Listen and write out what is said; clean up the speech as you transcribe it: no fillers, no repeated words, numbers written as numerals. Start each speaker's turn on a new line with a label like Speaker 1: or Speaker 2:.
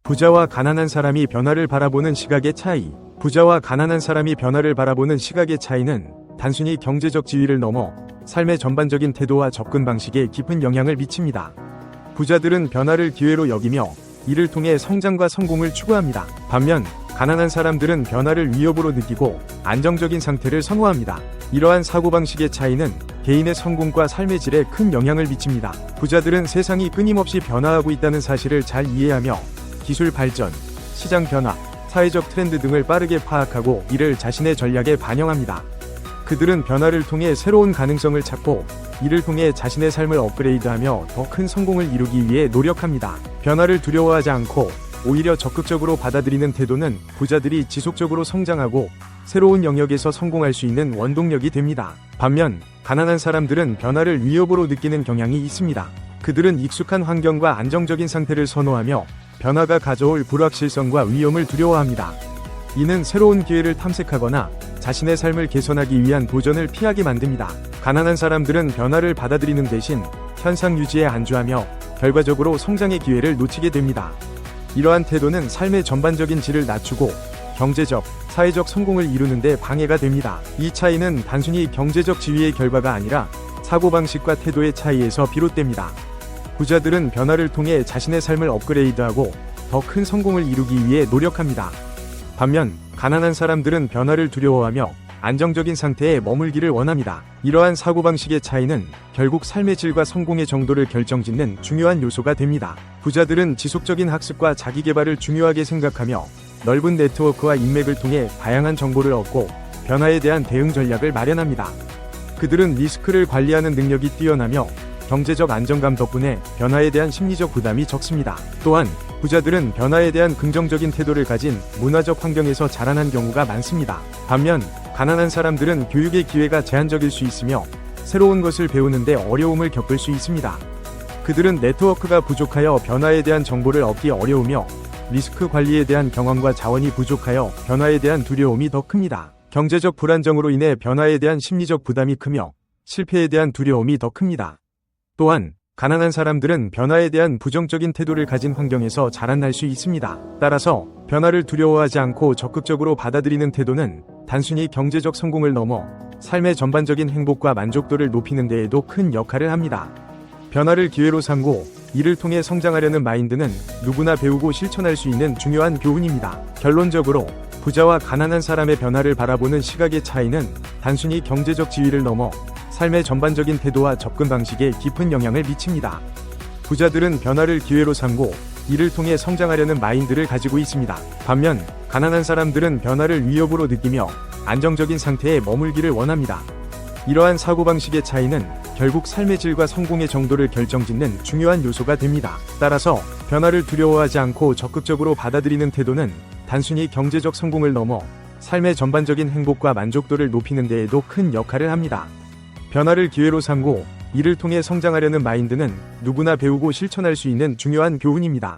Speaker 1: 부자와 가난한 사람이 변화를 바라보는 시각의 차이. 부자와 가난한 사람이 변화를 바라보는 시각의 차이는 단순히 경제적 지위를 넘어 삶의 전반적인 태도와 접근 방식에 깊은 영향을 미칩니다. 부자들은 변화를 기회로 여기며 이를 통해 성장과 성공을 추구합니다. 반면 가난한 사람들은 변화를 위협으로 느끼고 안정적인 상태를 선호합니다. 이러한 사고방식의 차이는 개인의 성공과 삶의 질에 큰 영향을 미칩니다. 부자들은 세상이 끊임없이 변화하고 있다는 사실을 잘 이해하며 기술 발전, 시장 변화, 사회적 트렌드 등을 빠르게 파악하고 이를 자신의 전략에 반영합니다. 그들은 변화를 통해 새로운 가능성을 찾고 이를 통해 자신의 삶을 업그레이드하며 더 큰 성공을 이루기 위해 노력합니다. 변화를 두려워하지 않고 오히려 적극적으로 받아들이는 태도는 부자들이 지속적으로 성장하고 새로운 영역에서 성공할 수 있는 원동력이 됩니다. 반면 가난한 사람들은 변화를 위협으로 느끼는 경향이 있습니다. 그들은 익숙한 환경과 안정적인 상태를 선호하며 변화가 가져올 불확실성과 위험을 두려워합니다. 이는 새로운 기회를 탐색하거나 자신의 삶을 개선하기 위한 도전을 피하게 만듭니다. 가난한 사람들은 변화를 받아들이는 대신 현상 유지에 안주하며 결과적으로 성장의 기회를 놓치게 됩니다. 이러한 태도는 삶의 전반적인 질을 낮추고 경제적, 사회적 성공을 이루는 데 방해가 됩니다. 이 차이는 단순히 경제적 지위의 결과가 아니라 사고방식과 태도의 차이에서 비롯됩니다. 부자들은 변화를 통해 자신의 삶을 업그레이드하고 더 큰 성공을 이루기 위해 노력합니다. 반면 가난한 사람들은 변화를 두려워하며 안정적인 상태에 머물기를 원합니다. 이러한 사고방식의 차이는 결국 삶의 질과 성공의 정도를 결정짓는 중요한 요소가 됩니다. 부자들은 지속적인 학습과 자기개발을 중요하게 생각하며 넓은 네트워크와 인맥을 통해 다양한 정보를 얻고 변화에 대한 대응 전략을 마련합니다. 그들은 리스크를 관리하는 능력이 뛰어나며 경제적 안정감 덕분에 변화에 대한 심리적 부담이 적습니다. 또한 부자들은 변화에 대한 긍정적인 태도를 가진 문화적 환경에서 자라난 경우가 많습니다. 반면 가난한 사람들은 교육의 기회가 제한적일 수 있으며 새로운 것을 배우는데 어려움을 겪을 수 있습니다. 그들은 네트워크가 부족하여 변화에 대한 정보를 얻기 어려우며 리스크 관리에 대한 경험과 자원이 부족하여 변화에 대한 두려움이 더 큽니다. 경제적 불안정으로 인해 변화에 대한 심리적 부담이 크며 실패에 대한 두려움이 더 큽니다. 또한 가난한 사람들은 변화에 대한 부정적인 태도를 가진 환경에서 자라날 수 있습니다. 따라서 변화를 두려워하지 않고 적극적으로 받아들이는 태도는 단순히 경제적 성공을 넘어 삶의 전반적인 행복과 만족도를 높이는 데에도 큰 역할을 합니다. 변화를 기회로 삼고 이를 통해 성장하려는 마인드는 누구나 배우고 실천할 수 있는 중요한 교훈입니다. 결론적으로 부자와 가난한 사람의 변화를 바라보는 시각의 차이는 단순히 경제적 지위를 넘어 삶의 전반적인 태도와 접근 방식에 깊은 영향을 미칩니다. 부자들은 변화를 기회로 삼고 이를 통해 성장하려는 마인드를 가지고 있습니다. 반면 가난한 사람들은 변화를 위협으로 느끼며 안정적인 상태에 머물기를 원합니다. 이러한 사고방식의 차이는 결국 삶의 질과 성공의 정도를 결정짓는 중요한 요소가 됩니다. 따라서 변화를 두려워하지 않고 적극적으로 받아들이는 태도는 단순히 경제적 성공을 넘어 삶의 전반적인 행복과 만족도를 높이는 데에도 큰 역할을 합니다. 변화를 기회로 삼고 이를 통해 성장하려는 마인드는 누구나 배우고 실천할 수 있는 중요한 교훈입니다.